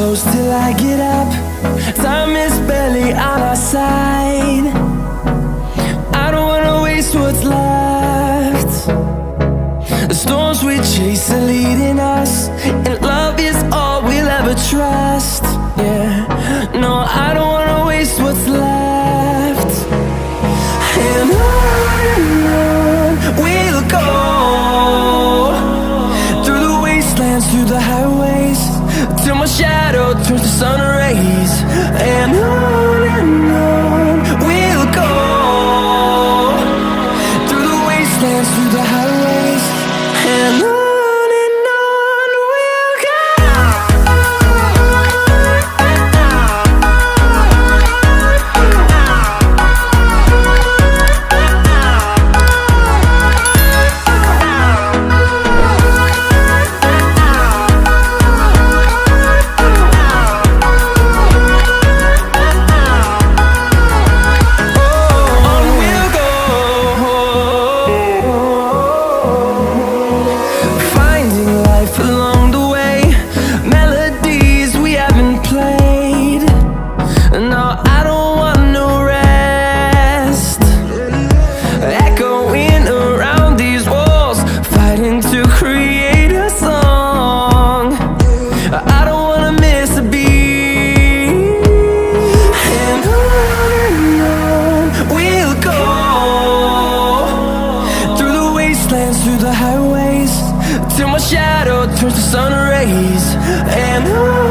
close till I get up. Time is barely on our side. I don't wanna waste what's left. The storms we chase are leading us, and love is all we'll ever trust. Yeah, no, I don't wanna waste what's left. And on we'll go, through the wastelands, through the highways, till my shadow turns to sun rays. And on we'll go, through the wastelands, through the highways, and on. Through the highways, till my shadow turns to sun rays. And on